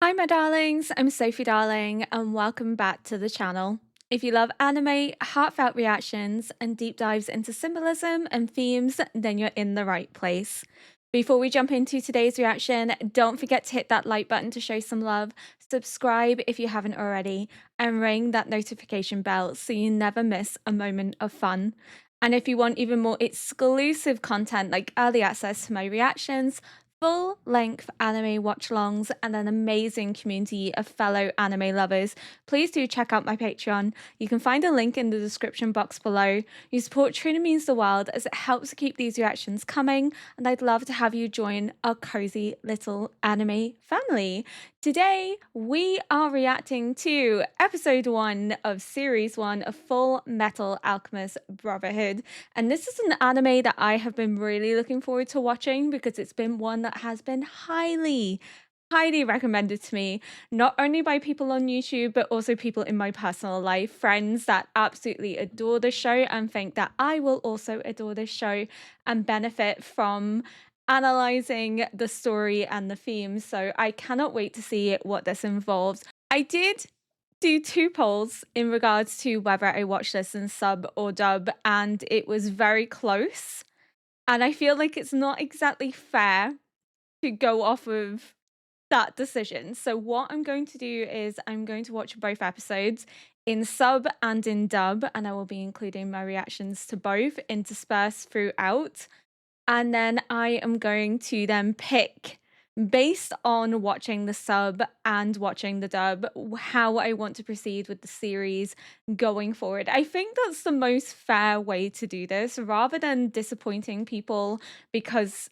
Hi, my darlings. I'm Sophie Darling, and welcome back to the channel. If you love anime, heartfelt reactions, and deep dives into symbolism and themes, then you're in the right place. Before we jump into today's reaction, don't forget to hit that like button to show some love, subscribe if you haven't already, and ring that notification bell so you never miss a moment of fun. And if you want even more exclusive content like early access to my reactions, full-length anime watch-alongs, and an amazing community of fellow anime lovers, please do check out my Patreon. You can find a link in the description box below. Your support truly means the world as it helps to keep these reactions coming, and I'd love to have you join our cozy little anime family. Today, we are reacting to episode 1 of series 1 of Fullmetal Alchemist Brotherhood. And this is an anime that I have been really looking forward to watching because it's been one that has been highly recommended to me, not only by people on YouTube, but also people in my personal life, friends that absolutely adore the show and think that I will also adore this show and benefit from analyzing the story and the themes. So I cannot wait to see what this involves. I did do 2 polls in regards to whether I watched this in sub or dub, and it was very close. And I feel like it's not exactly fair to go off of that decision. So what I'm going to do is I'm going to watch both episodes in sub and in dub, and I will be including my reactions to both interspersed throughout. And then I am going to then pick, based on watching the sub and watching the dub, how I want to proceed with the series going forward. I think that's the most fair way to do this, rather than disappointing people because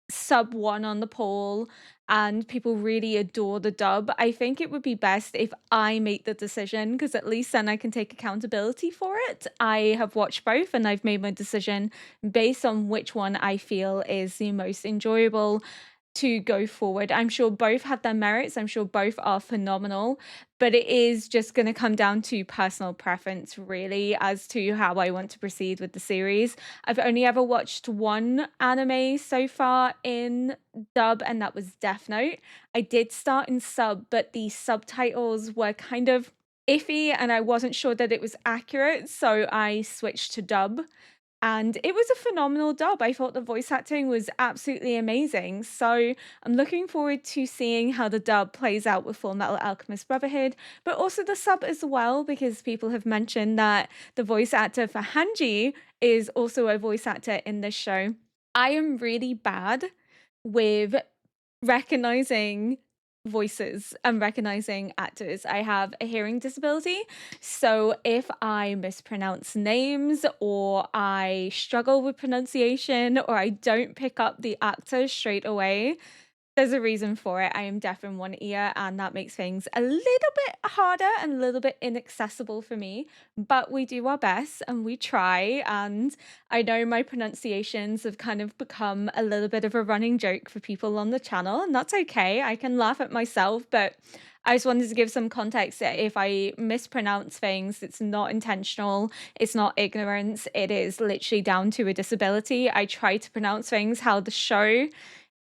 sub won on the poll and people really adore the dub. I think it would be best if I make the decision because at least then I can take accountability for it. I have watched both and I've made my decision based on which one I feel is the most enjoyable to go forward. I'm sure both have their merits. I'm sure both are phenomenal, but it is just going to come down to personal preference, really, as to how I want to proceed with the series. I've only ever watched one anime so far in dub, and that was Death Note. I did start in sub, but the subtitles were kind of iffy, and I wasn't sure that it was accurate, so I switched to dub. And it was a phenomenal dub. I thought the voice acting was absolutely amazing. So I'm looking forward to seeing how the dub plays out with Fullmetal Alchemist Brotherhood, but also the sub as well, because people have mentioned that the voice actor for Hanji is also a voice actor in this show. I am really bad with recognizing voices and recognizing actors. I have a hearing disability, so if I mispronounce names or I struggle with pronunciation or I don't pick up the actor straight away, there's a reason for it. I am deaf in one ear, and that makes things a little bit harder and a little bit inaccessible for me. But we do our best and we try. And I know my pronunciations have kind of become a little bit of a running joke for people on the channel, and that's okay. I can laugh at myself, but I just wanted to give some context that if I mispronounce things, it's not intentional, it's not ignorance, it is literally down to a disability. I try to pronounce things how the show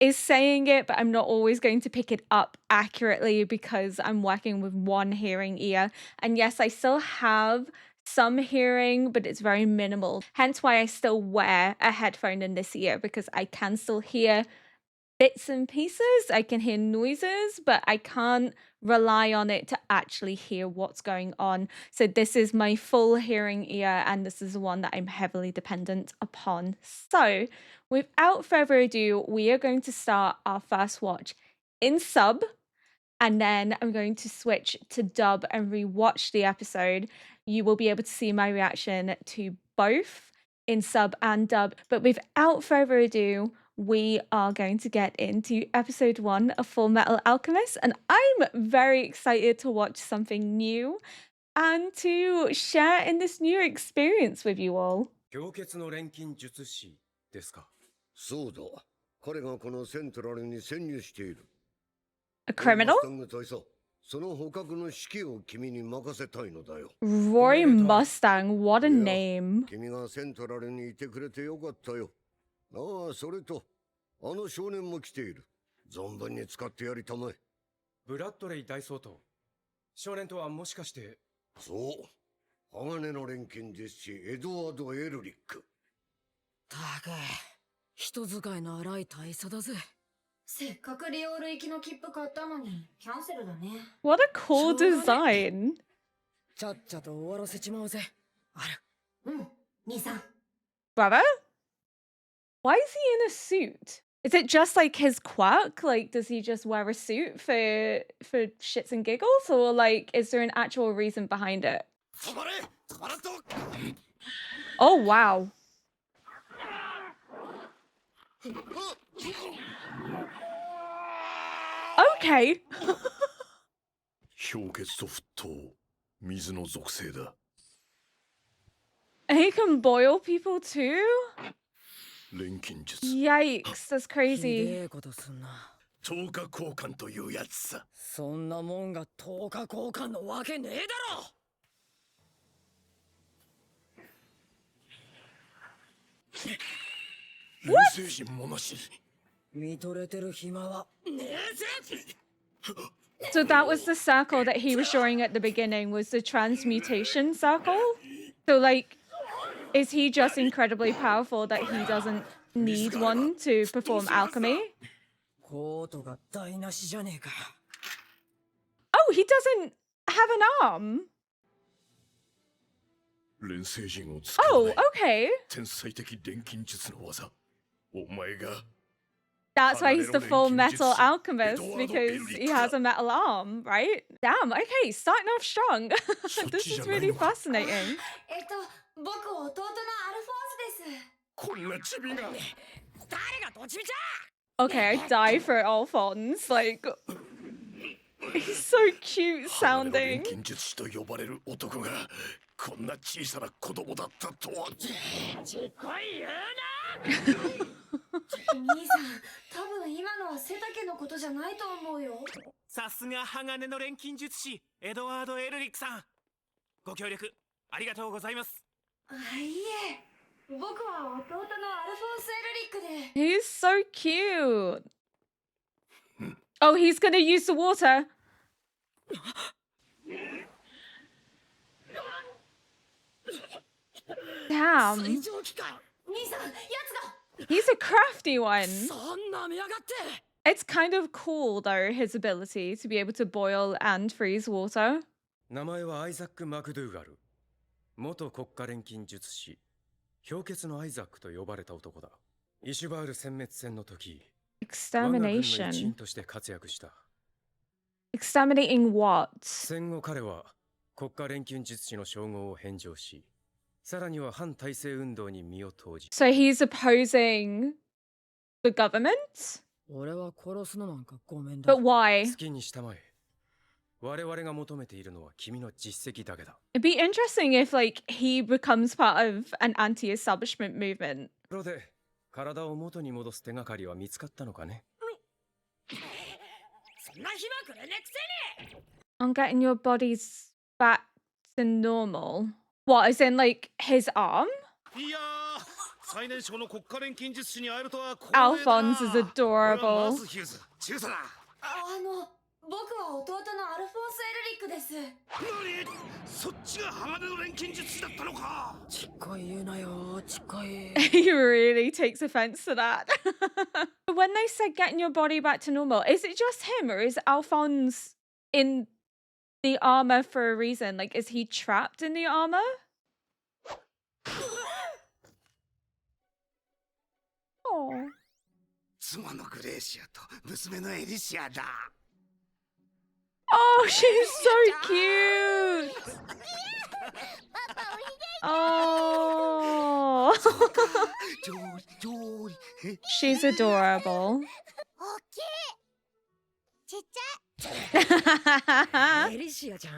is saying it, but I'm not always going to pick it up accurately because I'm working with one hearing ear. And yes, I still have some hearing, but it's very minimal. Hence why I still wear a headphone in this ear, because I can still hear bits and pieces. I can hear noises, but I can't rely on it to actually hear what's going on. So this is my full hearing ear, and this is the one that I'm heavily dependent upon. So without further ado, we are going to start our first watch in sub, and then I'm going to switch to dub and rewatch the episode. You will be able to see my reaction to both in sub and dub. But without further ado, we are going to get into episode 1 of Fullmetal Alchemist, and I'm very excited to watch something new and to share in this new experience with you all. 氷結の錬金術師ですか。そうだ。彼がこのセントラルに潜入している。A criminal? マスタング大佐、その捕獲の指揮を君に任せたいのだよ。Roy Mustang, what a いや、 name. 君がセントラルにいてくれてよかったよ。ああ、それと、あの少年も来ている。存分に使ってやりたまえ。ブラッドレイ大総統。少年とはもしかして。そう。鋼の錬金術師エドワード・エルリック。たく、人使いの荒い大佐だぜ。せっかくリオール行きの切符買ったのにキャンセルだね。What a cool design. ちゃっちゃと終わらせちまうぜ。ある。うん、兄さん。Brother? Why is he in a suit? Is it just like his quirk? Like, does he just wear a suit for shits and giggles? Or like, is there an actual reason behind it? Oh, wow. Okay. 氷結と沸騰、水の属性だ。He can boil people too? 錬金術。Yikes, that's ひ crazy. でえことすんな。10日交換というやつさ。そんなもんが10日交換のわけねえだろ。錬成人もなし。見とれてる暇はねえぜ。 So that was the circle that he was drawing at the beginning, was the transmutation circle? So like, is he just incredibly powerful that he doesn't need one to perform alchemy? コートが台無しじゃねえか。 Oh, he doesn't have an arm. 錬成人を使わ Oh, ない okay. 天才的錬金術の技。お前が That's why he's the Fullmetal Alchemist, because he has a metal arm, right? Damn, okay, starting off strong. This is really fascinating. 僕弟のアルフォースです。こんなチビが。誰がどちびちゃ。 Okay, I die for Alphonse. Like, he's so cute 鋼の錬 sounding. 金術師と呼ばれる男がこんな小さな子供だったとは。ちっこい言う兄さん、多分今のは背丈のことじゃないと思うよ。さすが鋼の錬金術師エドワード・エルリックさん、ご協力ありがとうございます。いえ、僕は弟のアルフォース・エルリックで。 He's so cute. Oh, he's gonna use the water. Damn. 水蒸気か。兄さん、やつが。 He's a crafty one. そんな見やがって。 It's kind of cool, though, his ability to be able to boil and freeze water. 名前はアイザック・マクドゥーガル。元国家錬金術師、氷結のアイザックと呼ばれた男だ。イシュバール殲滅戦の時、我が軍の一員 Extermination. として活躍した。 Exterminating what? 戦後彼は国家錬金術師の称号を返上し、さらには反体制運動に身を投じ。 So he's opposing the government? 俺は殺すのなんかごめんだ。 But why? 好きにしたまえ。我々が求めているのは君の実績だけだ。 It'd be interesting if, like, he becomes part of an anti-establishment movement. プロで体を元に戻す手がかりは見つかったのかね。そんな暇くれねくせに。 On getting your bodies back to normal. What, as in, like, his arm? いやー、最年少の国家錬金術師に会えるとは光栄だ。 Alphonse is 俺は adorable. マース・ヒューズ、中佐だ。僕は弟のアルフォース・エルリックです。何？そっちが鋼の錬金術師だったのか。ちっこい言うなよ、ちっこい。 He really takes offense to that. When they said getting your body back to normal, is it just him or is Alphonse in the armor for a reason? Like, is he trapped in the armor? Oh. 妻のグレーシアと娘のエリシアだ。 Oh, she's so cute. Oh. ジョーリ。 She's adorable. ちっちゃい。エリシアちゃん、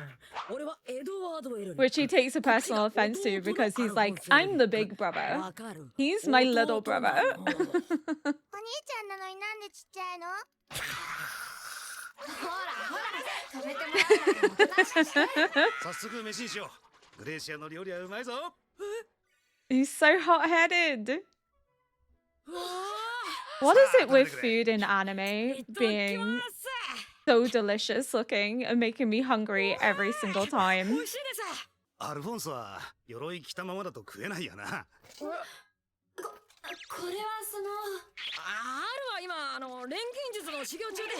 俺はエドワード・エルリック。 Which he takes a personal offense to because he's like, I'm the big brother. わかる。 He's my little brother. お兄ちゃんなのになんでちっちゃいの？ほら、食べてもらうからおとなしくして。早速飯にしよう。グレーシアの料理はうまいぞ。 He's so hot-headed. うわ What is it with 食べてくれ。 food in anime ー、いただきま being す。so delicious looking and making me hungry every single time. 美味しいです。アルフォンソは鎧着たままだと食えないよな。これはそのあるわ今錬金術の修行中で。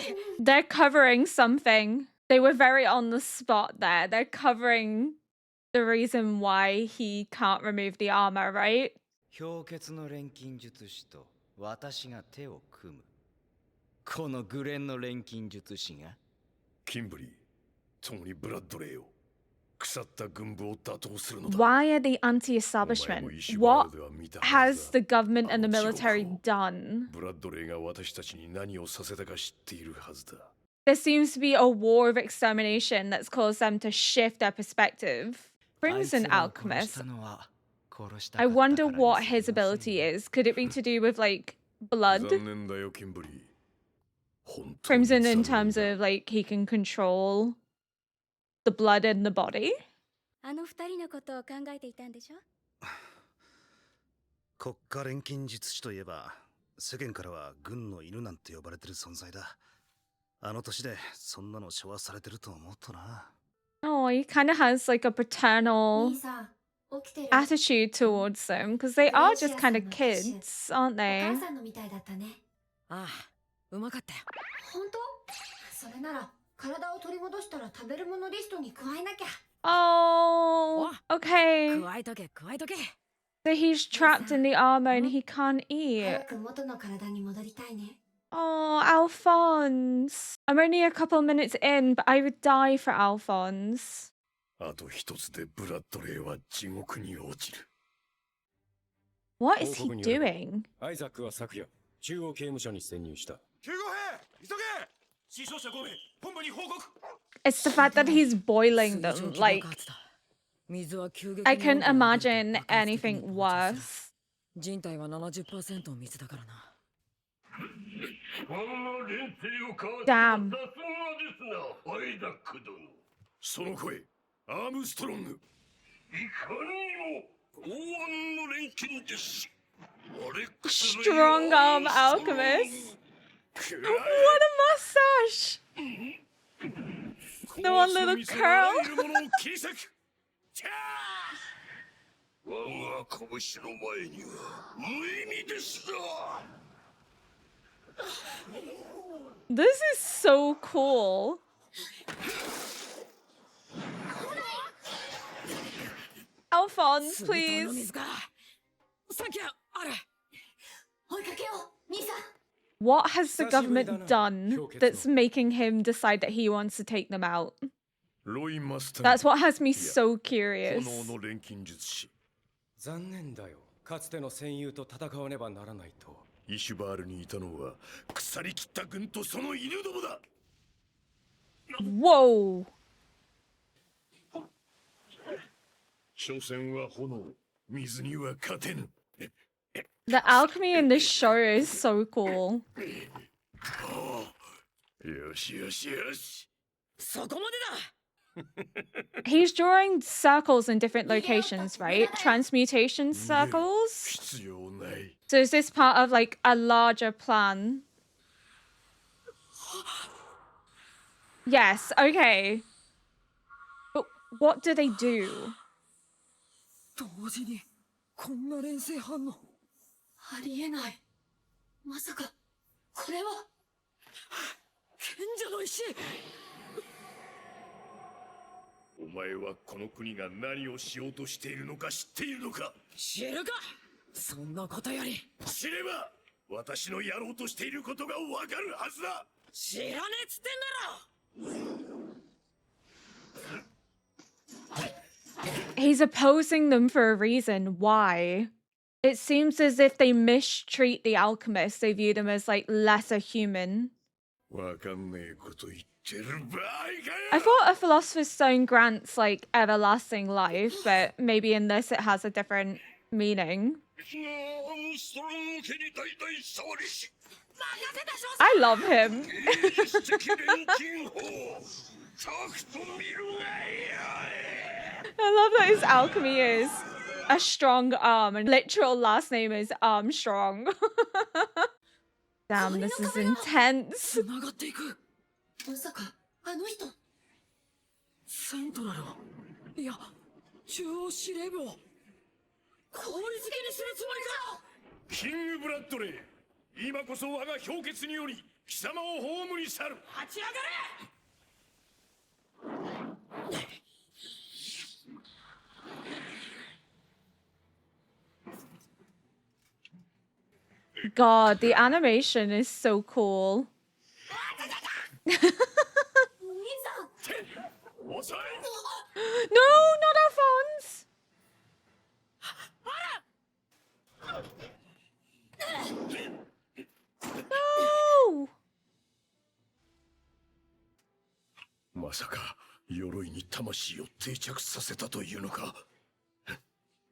They're covering something. They were very on the spot there. They're covering the reason why he can't remove the armor, right? 氷結の錬金術師と私が手を組む。このグレンの錬金術師がキンブリー、共にブラッドレーを腐った軍部を打倒するのだ。 Why are they anti-establishment? What has the government and the military done? ブラッドレーが私たちに何をさせたか知っているはずだ。 There seems to be a war of extermination that's caused them to shift their perspective. Crimson Alchemist. I wonder what his ability is. Could it be to do with like blood? 残念だよ、キンブリー。本当に Crimson in 残念 terms だ。 of like he can control the blood in the body. あの二人のことを考えていたんでしょ。国家錬金術師といえば世間からは軍の犬なんて呼ばれてる存在だ。あの年でそんなの昭和されてると思うとな。 Oh, he kind of has like a paternal 兄さん、起きてる。 attitude towards them because they are just kind of kids, aren't お they? 母さんのみたいだったね。ああ、うまかったよ。本当？それなら体を取り戻したら食べるものリストに加えなきゃ。 Oh, okay. 加えとけ加えとけ。 So he's trapped in the armor and he can't eat. 早く元の体に戻りたいね。 Oh, Alphonse. I'm only a couple minutes in, but I would die for Alphonse. あと一つでブラッドレーは地獄に落ちる。 What is he doing? アイザックは昨夜中央刑務所に潜入した。救護兵、急げ！死傷者5名本部に報告。 It's the fact that he's boiling them. Like, 水は急激に I couldn't 温度が上がって imagine 爆発的 anything に膨張 worse. する。人体は 70% 水だからな。 Damn. その声、アームストロング。 Strong arm alchemist. What a mustache! The one little curl. This is so cool. Alphonse, 水筒の please. 水か。サンキューある。追いかけよう、兄さん。 What has the government done that's making him decide that he wants to take them out? ロイマスター。 That's what has me so curious. 炎の錬金術師。残念だよ。かつての戦友と戦わねばならないと。イシュバールにいたのは腐りきった軍とその犬どもだ。 Whoa. 所詮は炎、水には勝てぬ。 The alchemy in this show is so cool. よしよしよし。そこまでだ。 He's drawing circles in different locations, right? Transmutation circles? 必要ない。 So is this part of like a larger plan? Yes, okay. But what do they do? 同時にこんな連星反応。ありえない。まさか、これは。賢者の石。お前はこの国が何をしようとしているのか知っているのか。知るか。そんなことより。知れば私のやろうとしていることがわかるはずだ。知らねえっつってんだろ。 He's opposing them for a reason. Why? It seems as if they mistreat the alchemists. They view them as like lesser human. わかんねえこと言ってる場合かよ。 I thought a philosopher's stone grants like everlasting life, but maybe in this it has a different meaning. I love him. I love that his alchemy is a strong arm and literal last name is Armstrong. Damn, this is intense. 繋がっていく。まさかあの人セントラルをいや中央司令部を氷漬けにするつもりか。キングブラッドレー、今こそ我が氷結により貴様を葬り去る。立ち上がれ。 God, the animation is so cool. 遅い。 No, not Alphonse! No! まさか鎧に魂を定着させたというのか。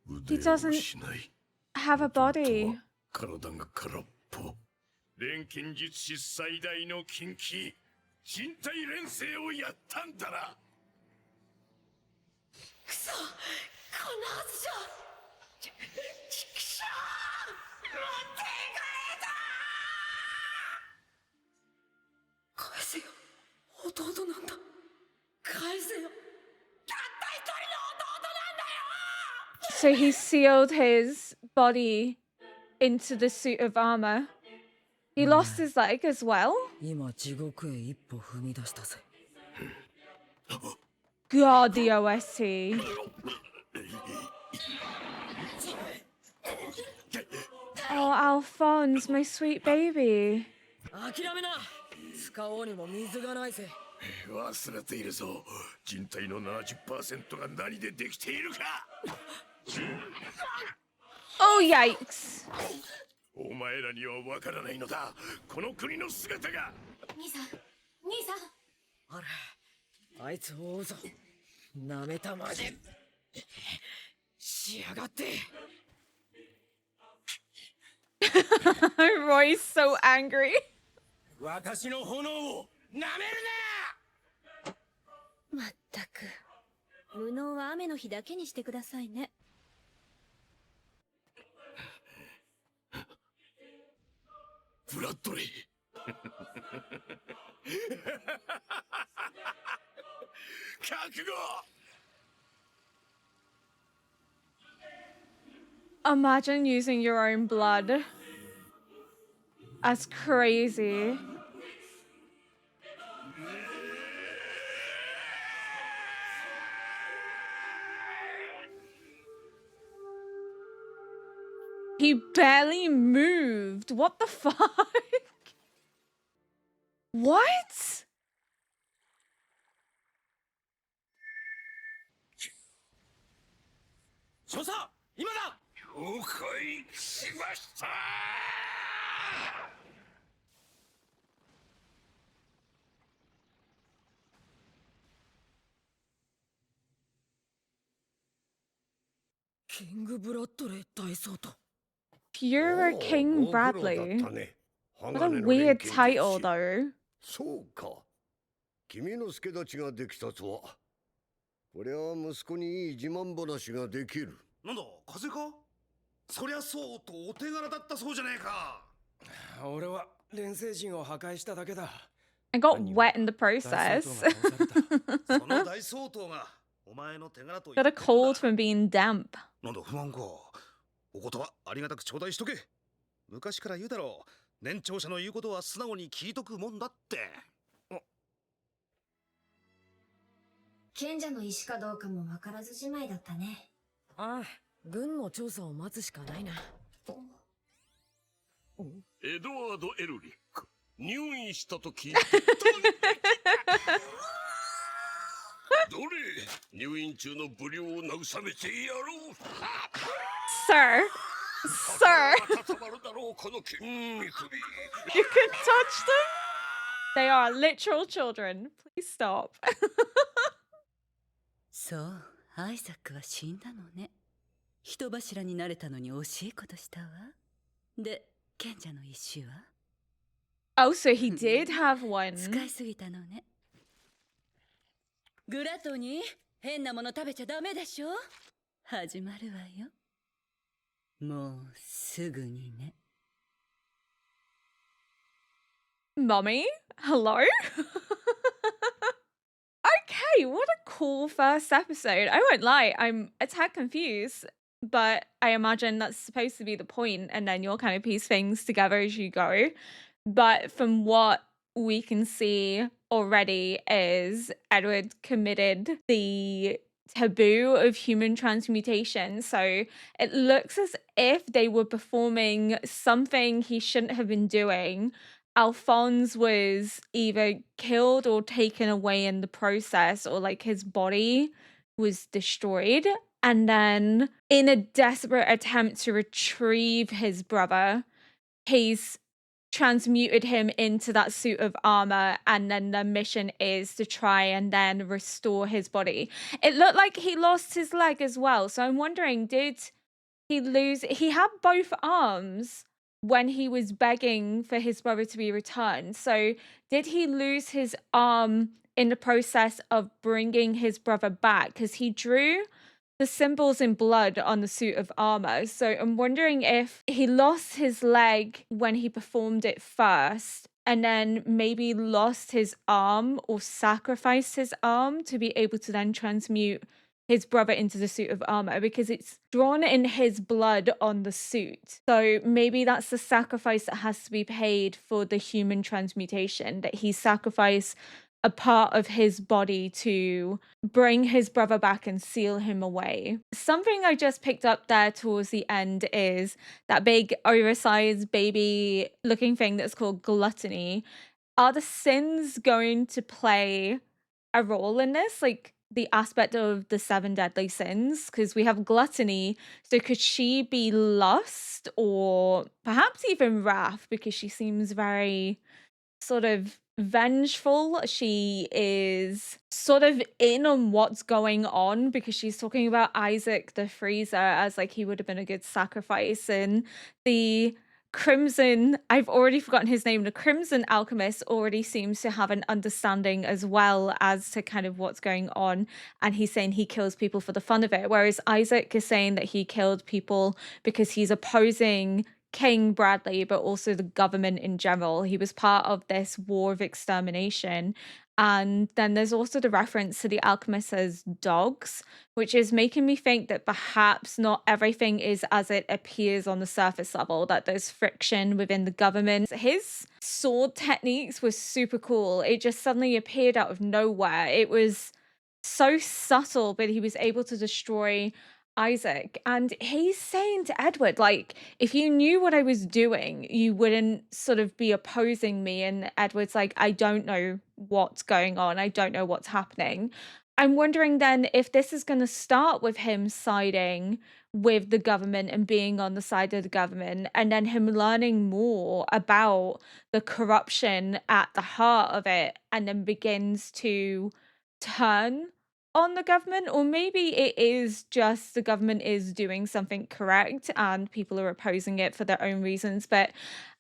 腕を doesn't 失い Have a body. 体が空っぽ。錬金術師最大の禁忌、身体錬成をやったんだな。くそ、こんなはずじゃ。ちくしょう、持っていかれた。返せよ、弟なんだ。返せよ。たった一人の弟なんだよ。 So he sealed his body into the suit of armor. He lost his leg as well. 今地獄へ一歩踏み出したぜ。 God, the OST. Oh, Alphonse, my sweet baby. 諦めな。使おうにも水がないぜ。忘れているぞ。人体の 70% が何でできているか。 Oh, yikes. お前らにはわからないのだ。この国の姿が。兄さん、兄さん。あれ、あいつを追うぞ。なめたまで。しやがって。 Roy's so angry. 私の炎をなめるな。まったく無能は雨の日だけにしてくださいね。ブラッドレー。覚悟。 Imagine using your own blood. That's crazy. He barely moved. What the fuck? What? 少佐、今だ。 了解しました。 キングブラッドレー大曹と。 Pure King Bradley. What a weird title, though. そうか。君の助太刀ができたとは。これは息子にいい自慢話ができる。なんだ、風邪か。そりゃそうとお手柄だったそうじゃねえか。俺は錬成陣を破壊しただけだ。 I got wet in the process. その大総統がお前の手柄と Got a cold from being damp. なんだ不満か。お言葉ありがたく頂戴しとけ。昔から言うだろう。年長者の言うことは素直に聞いとくもんだって。賢者の石かどうかもわからずじまいだったね。ああ、軍の調査を待つしかないな。エドワード・エルリック、入院したと聞いてどれ、入院中の不良を慰めてやろう。 Sir. Sir. You You can touch them? They are literal children. Please stop. そう、アイザックは死んだのね。人柱になれたのに惜しいことしたわ。で、賢者の石は Oh, so he did have one. 使いすぎたのね。グラトニー、変なもの食べちゃダメでしょ。始まるわよ。もうすぐにね。Mummy? Hello? hey, what a cool first episode. I won't lie, I'm a tad confused, but I imagine that's supposed to be the point, and then you'll kind of piece things together as you go. But from what we can see already is Edward committed the taboo of human transmutation. So it looks as if they were performing something he shouldn't have been doing. Alphonse was either killed or taken away in the process, or like his body was destroyed. And then, in a desperate attempt to retrieve his brother, he's transmuted him into that suit of armor, and then the mission is to try and then restore his body. It looked like he lost his leg as well, so I'm wondering, did he had both arms when he was begging for his brother to be returned, so did he lose his arm in the process of bringing his brother back? Because he drew the symbols in blood on the suit of armor. So I'm wondering if he lost his leg when he performed it first, and then maybe lost his arm or sacrificed his arm to be able to then transmute his brother into the suit of armor, because it's drawn in his blood on the suit. So maybe that's the sacrifice that has to be paid for the human transmutation, that he sacrificed a part of his body to bring his brother back and seal him away. Something I just picked up there towards the end is that big oversized baby looking thing that's called gluttony. Are the sins going to play a role in this? Like the aspect of the 7 deadly sins? Because we have gluttony. So could she be lust, or perhaps even wrath? Because she seems very sort of vengeful. She is sort of in on what's going on, because she's talking about Isaac the Freezer as like he would have been a good sacrifice. And the Crimson, I've already forgotten his name, the Crimson Alchemist already seems to have an understanding as well as to kind of what's going on. And he's saying he kills people for the fun of it. Whereas Isaac is saying that he killed people because he's opposing King Bradley, but also the government in general. He was part of this war of extermination. And then there's also the reference to the alchemists as dogs, which is making me think that perhaps not everything is as it appears on the surface level, that there's friction within the government. His sword techniques were super cool. It just suddenly appeared out of nowhere. It was so subtle, but he was able to destroy Isaac. And he's saying to Edward, like, if you knew what I was doing, you wouldn't sort of be opposing me. And Edward's like, I don't know what's going on. I don't know what's happening. I'm wondering then if this is going to start with him siding with the government and being on the side of the government, and then him learning more about the corruption at the heart of it, and then begins to turn on the government. Or maybe it is just the government is doing something correct and people are opposing it for their own reasons. But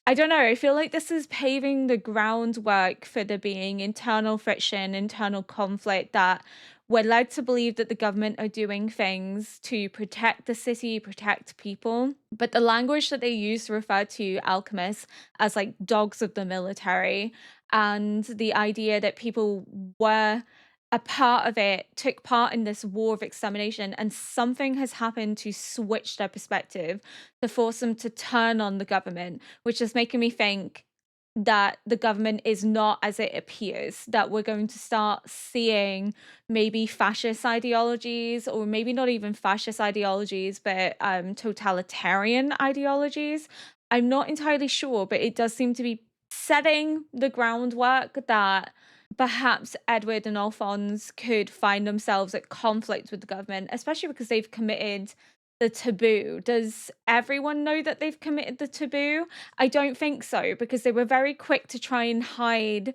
I don't know, I feel like this is paving the groundwork for there being internal friction, internal conflict, that we're led to believe that the government are doing things to protect the city, protect people. But the language that they use to refer to alchemists as like dogs of the military, and the idea that people were a part of it, took part in this war of extermination, and something has happened to switch their perspective, to force them to turn on the government, which is making me think that the government is not as it appears, that we're going to start seeing maybe fascist ideologies, or maybe not even fascist ideologies, but totalitarian ideologies. I'm not entirely sure, but it does seem to be setting the groundwork that perhaps Edward and Alphonse could find themselves at conflict with the government, especially because they've committed the taboo. Does everyone know that they've committed the taboo? I don't think so, because they were very quick to try and hide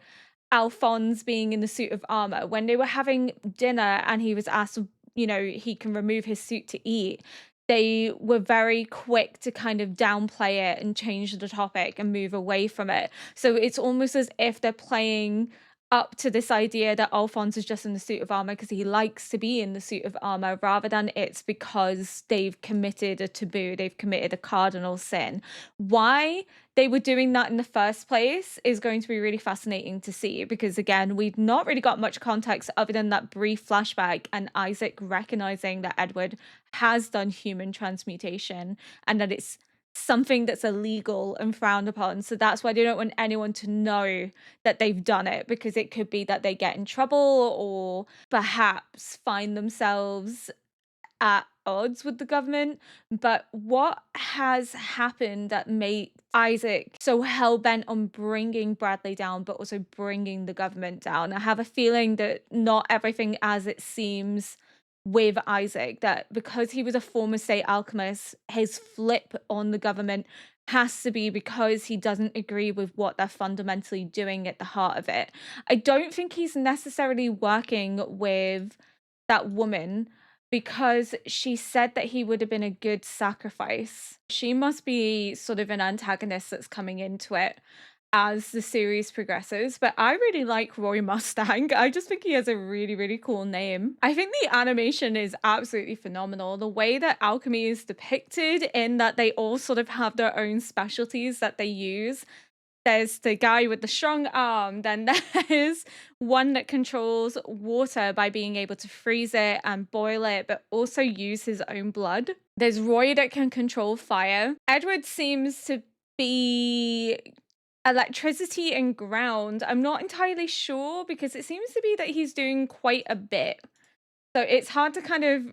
Alphonse being in the suit of armor. When they were having dinner and he was asked, he can remove his suit to eat, they were very quick to kind of downplay it and change the topic and move away from it. So it's almost as if they're playing up to this idea that Alphonse is just in the suit of armor because he likes to be in the suit of armor, rather than it's because they've committed a taboo, they've committed a cardinal sin. Why they were doing that in the first place is going to be really fascinating to see, because again, we've not really got much context other than that brief flashback and Isaac recognizing that Edward has done human transmutation and that it's something that's illegal and frowned upon. So that's why they don't want anyone to know that they've done it, because it could be that they get in trouble or perhaps find themselves at odds with the government. But what has happened that made Isaac so hell-bent on bringing Bradley down, but also bringing the government down? I have a feeling that not everything as it seems with Isaac, that because he was a former state alchemist, his flip on the government has to be because he doesn't agree with what they're fundamentally doing at the heart of it. I don't think he's necessarily working with that woman because she said that he would have been a good sacrifice. She must be sort of an antagonist that's coming into it as the series progresses. But I really like Roy Mustang. I just think he has a really, really cool name. I think the animation is absolutely phenomenal. The way that alchemy is depicted, in that they all sort of have their own specialties that they use. There's the guy with the strong arm, then there's one that controls water by being able to freeze it and boil it, but also use his own blood. There's Roy that can control fire. Edward seems to be electricity and ground. I'm not entirely sure, because it seems to be that he's doing quite a bit. So it's hard to kind of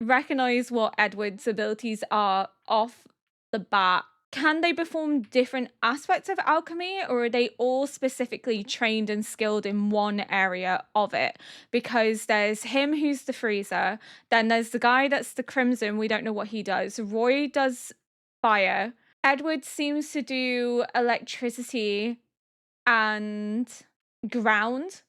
recognize what Edward's abilities are off the bat. Can they perform different aspects of alchemy, or are they all specifically trained and skilled in one area of it? Because there's him who's the freezer, then there's the guy that's the crimson, we don't know what he does. Roy does fire. Edward seems to do electricity and ground.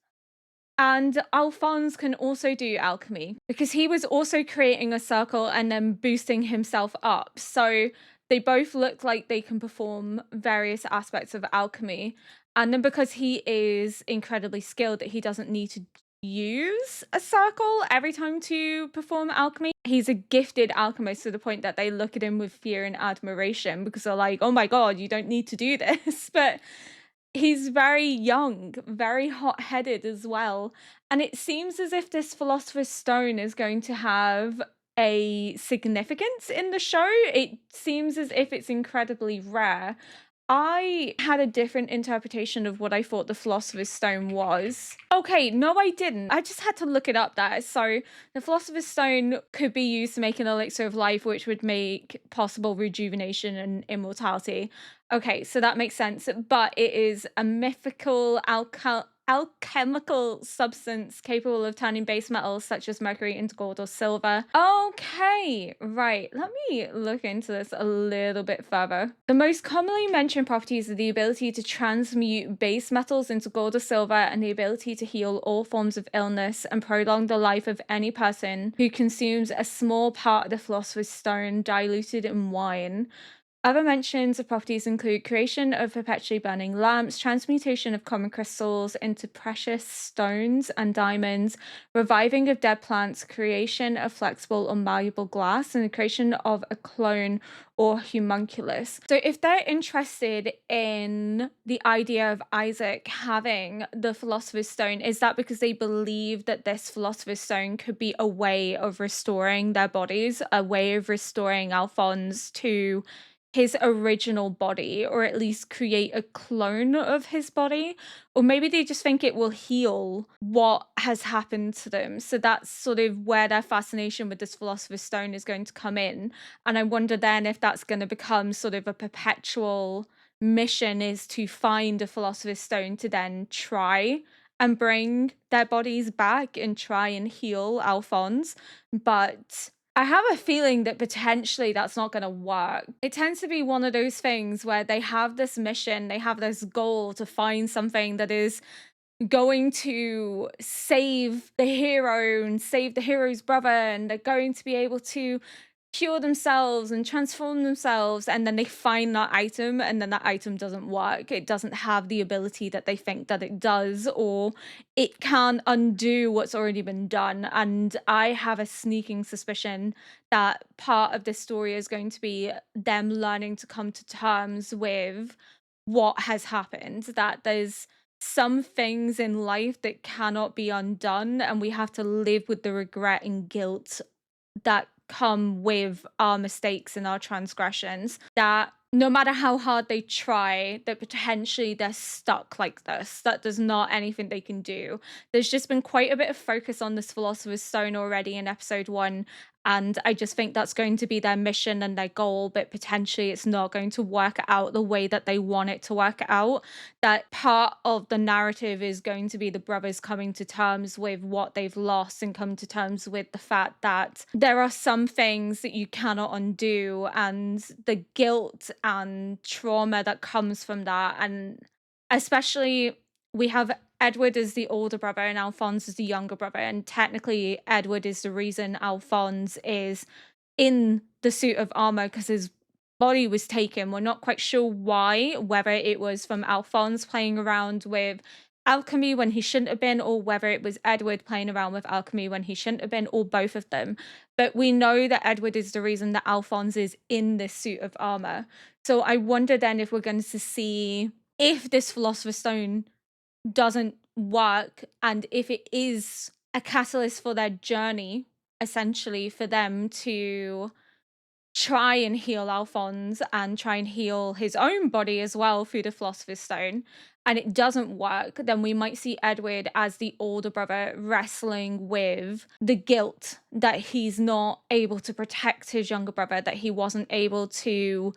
And Alphonse can also do alchemy, because he was also creating a circle and then boosting himself up. So they both look like they can perform various aspects of alchemy. And then because he is incredibly skilled, that he doesn't need to use a circle every time to perform alchemy. He's a gifted alchemist to the point that they look at him with fear and admiration, because they're like, oh my god, you don't need to do this. But he's very young, very hot-headed as well. And it seems as if this Philosopher's Stone is going to have a significance in the show. It seems as if it's incredibly rare. I had a different interpretation of what I thought the Philosopher's Stone was. Okay, no, I didn't. I just had to look it up there. So the Philosopher's Stone could be used to make an elixir of life, which would make possible rejuvenation and immortality. Okay, so that makes sense. But it is a mythical alchemical substance capable of turning base metals such as mercury into gold or silver. Okay, right. Let me look into this a little bit further. The most commonly mentioned properties are the ability to transmute base metals into gold or silver, and the ability to heal all forms of illness and prolong the life of any person who consumes a small part of the Philosopher's Stone diluted in wine. Other mentions of properties include creation of perpetually burning lamps, transmutation of common crystals into precious stones and diamonds, reviving of dead plants, creation of flexible or malleable glass, and the creation of a clone or homunculus. So if they're interested in the idea of Isaac having the Philosopher's Stone, is that because they believe that this Philosopher's Stone could be a way of restoring their bodies, a way of restoring Alphonse to his original body, or at least create a clone of his body? Or maybe they just think it will heal what has happened to them. So that's sort of where their fascination with this Philosopher's Stone is going to come in. And I wonder then if that's going to become sort of a perpetual mission, is to find a Philosopher's Stone to then try and bring their bodies back and try and heal Alphonse. But I have a feeling that potentially that's not going to work. It tends to be one of those things where they have this mission, they have this goal to find something that is going to save the hero and save the hero's brother, and they're going to be able to cure themselves and transform themselves, and then they find that item and then that item doesn't work. It doesn't have the ability that they think that it does, or it can't undo what's already been done. And I have a sneaking suspicion that part of this story is going to be them learning to come to terms with what has happened, that there's some things in life that cannot be undone, and we have to live with the regret and guilt that come with our mistakes and our transgressions, that no matter how hard they try, that potentially they're stuck like this, that there's not anything they can do. There's just been quite a bit of focus on this Philosopher's Stone already in episode 1, and I just think that's going to be their mission and their goal, but potentially it's not going to work out the way that they want it to work out. That part of the narrative is going to be the brothers coming to terms with what they've lost and come to terms with the fact that there are some things that you cannot undo, and the guilt and trauma that comes from that. And especially, we have Edward is the older brother and Alphonse is the younger brother, and technically Edward is the reason Alphonse is in the suit of armor, because his body was taken. We're not quite sure why, whether it was from Alphonse playing around with alchemy when he shouldn't have been, or whether it was Edward playing around with alchemy when he shouldn't have been, or both of them. But we know that Edward is the reason that Alphonse is in this suit of armor. So I wonder then if we're going to see, if this Philosopher's Stone doesn't work, and if it is a catalyst for their journey, essentially for them to try and heal Alphonse and try and heal his own body as well through the Philosopher's Stone, and it doesn't work, then we might see Edward as the older brother wrestling with the guilt that he's not able to protect his younger brother, that he wasn't able to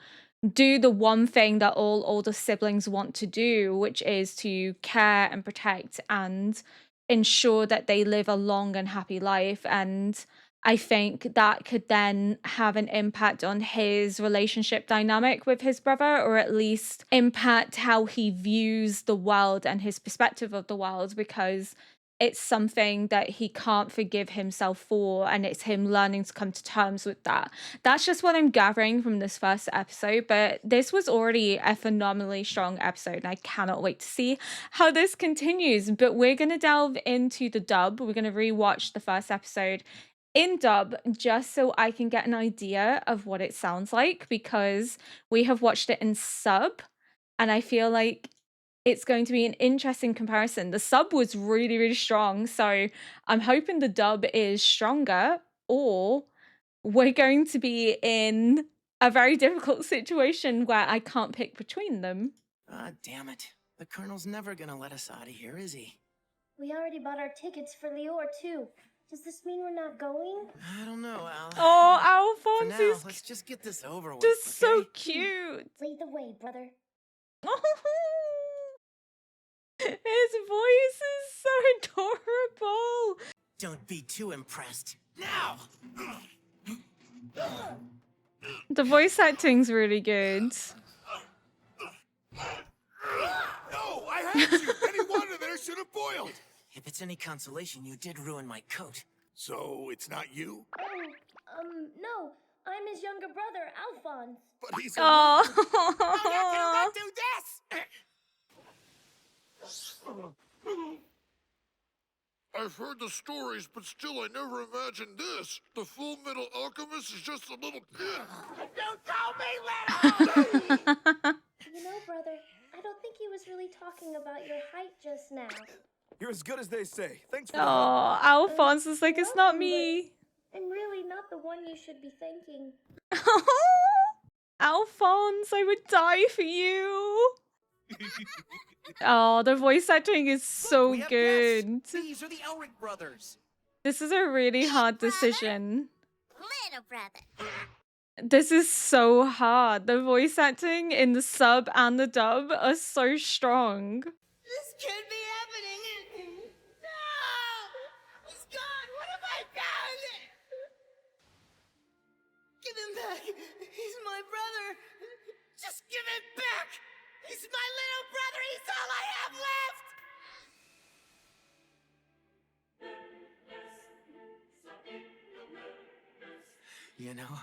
do the one thing that all older siblings want to do, which is to care and protect and ensure that they live a long and happy life. And I think that could then have an impact on his relationship dynamic with his brother, or at least impact how he views the world and his perspective of the world, because it's something that he can't forgive himself for, and it's him learning to come to terms with that. That's just what I'm gathering from this first episode, but this was already a phenomenally strong episode, and I cannot wait to see how this continues. But we're going to delve into the dub. We're going to rewatch the first episode in dub just so I can get an idea of what it sounds like, because we have watched it in sub, and I feel like it's going to be an interesting comparison. The sub was really, really strong, so I'm hoping the dub is stronger, or we're going to be in a very difficult situation where I can't pick between them. Ah, damn it. The Colonel's never gonna let us out of here, is he? We already bought our tickets for Lior, too. Does this mean we're not going? I don't know, Al. Oh, For Alphonse now, is let's just get this over with. just so okay? cute. Lead the way, brother. His voice is so adorable. Don't be too impressed. Now! The voice acting's really good. No, I had you! Any water there should have boiled! If it's any consolation, you did ruin my coat. So, it's not you? No. I'm his younger brother, Alphonse. But he's Oh. How do this? I've heard the stories, but still I never imagined this. The Fullmetal Alchemist is just a little kid. Don't call me little! You know, brother, I don't think he was really talking about your height just now. You're as good as they say. Thanks for Oh, Alphonse is like, it's not me. I'm really not the one you should be thanking. Alphonse, I would die for you. Oh, the voice acting is so We have good. guests. These are the Elric brothers. This is a really hard decision. Little brother. This is so hard. The voice acting in the sub and the dub are so strong. This can't be happening. No! He's gone. What have I done? Give him back. He's my brother. Just give him back. He's my little brother. He's all I have left. You know,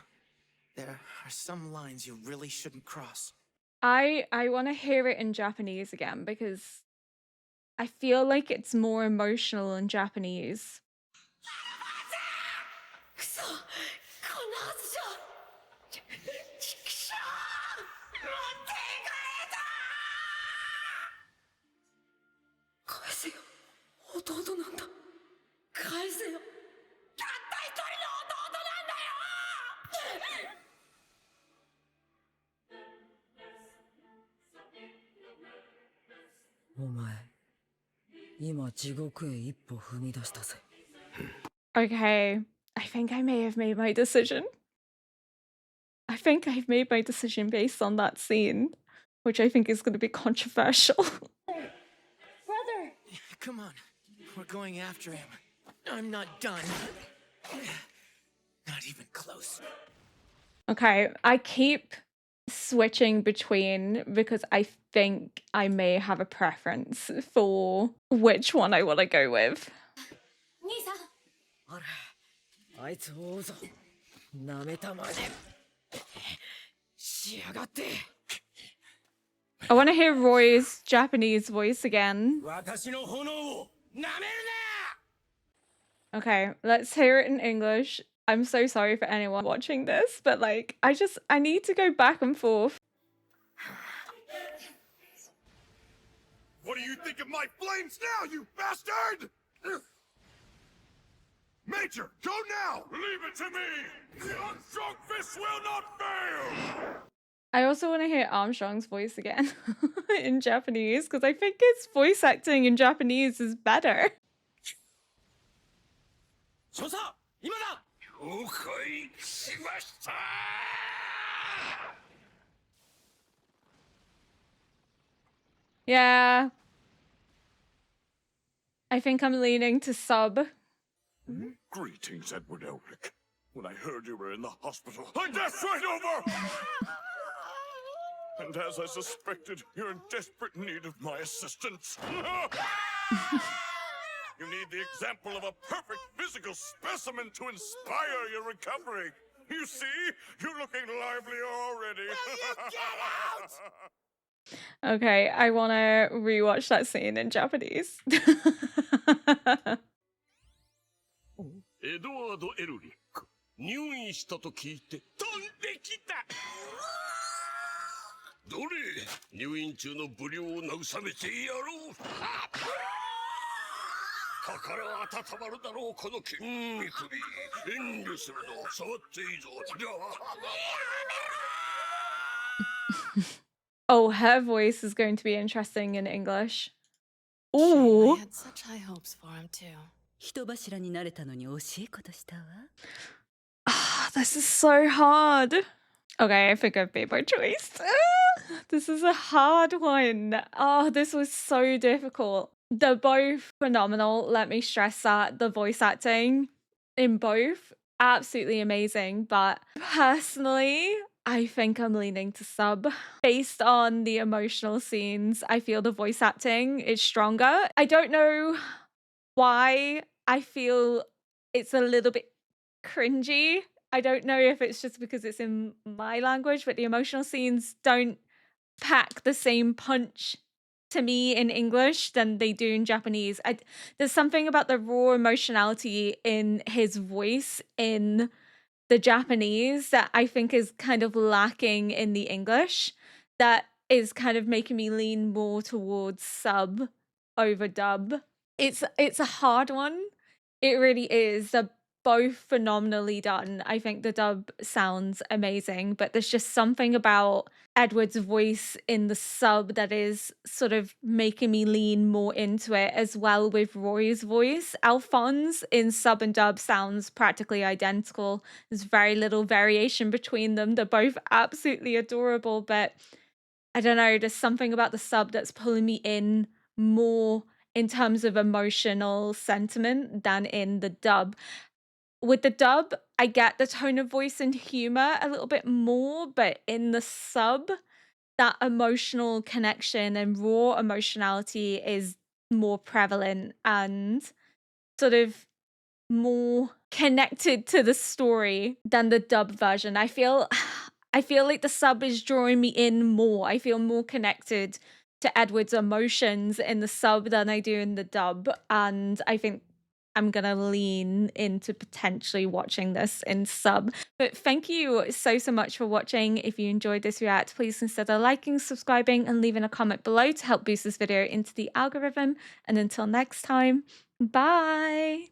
There are some lines you really shouldn't cross. I want to hear it in Japanese again because I feel like it's more emotional in Japanese. くそこんなはずじゃちくしょう持っていかれた返せよ弟なんだ返せよたった一人の弟なんだよお前今地獄へ一歩踏み出したぜ Okay, I think I may have made my decision. I think I've made my decision based on that scene, which I think is going to be controversial. Brother! Come on, we're going after him. I'm not done. Not even close. Okay, I keep switching between because I think I may have a preference for which one I want to go with. 兄さんあれあいつを追うぞなめたまでしやがって I want to hear Roy's Japanese voice again. 私の炎を舐める Okay, let's hear it in English. I'm so sorry for anyone watching this, but like, I need to go back and forth. What do you think of my flames now, you bastard? Major, go now! Leave it to me! The Armstrong fist will not fail! I also want to hear Armstrong's voice again in Japanese because I think his voice acting in Japanese is better. 少佐今だ了解しました Yeah. I think I'm leaning to sub. Greetings, Edward Elric. When I heard you were in the hospital, I dashed right over! And as I suspected, you're in desperate need of my assistance. You need the example of a perfect physical specimen to inspire your recovery. You see, you're looking livelier already. Will you get out? Okay, I want to rewatch that scene in Japanese. エドワード・エルリック、入院したと聞いて飛んできた。どれ、入院中の不良を慰めてやろう。心温まるだろう、この筋肉美。遠慮するの、触っていいぞ。Oh, her voice is going to be interesting in English. Ooh. I had such high hopes for him too. 人柱になれたのに惜しいことしたわ。Ah, this is so hard. Okay, I think I've made my choice. This is a hard one. Oh, this was so difficult. They're both phenomenal. Let me stress that. The voice acting in both, absolutely amazing. But personally, I think I'm leaning to sub. Based on the emotional scenes, I feel the voice acting is stronger. I don't know why I feel it's a little bit cringy. I don't know if it's just because it's in my language, but the emotional scenes don't pack the same punch to me in English than they do in Japanese. There's something about the raw emotionality in his voice in the Japanese that I think is kind of lacking in the English that is kind of making me lean more towards sub over dub. It's a hard one. It really is. They're both phenomenally done. I think the dub sounds amazing, but there's just something about Edward's voice in the sub that is sort of making me lean more into it, as well with Roy's voice. Alphonse in sub and dub sounds practically identical. There's very little variation between them. They're both absolutely adorable, but I don't know, there's something about the sub that's pulling me in more in terms of emotional sentiment than in the dub. With the dub, I get the tone of voice and humor a little bit more, but in the sub, that emotional connection and raw emotionality is more prevalent and sort of more connected to the story than the dub version. I feel like the sub is drawing me in more. I feel more connected to Edward's emotions in the sub than I do in the dub, and I think I'm gonna lean into potentially watching this in sub. But thank you so much for watching. If you enjoyed this react, please consider liking, subscribing, and leaving a comment below to help boost this video into the algorithm. And until next time, bye!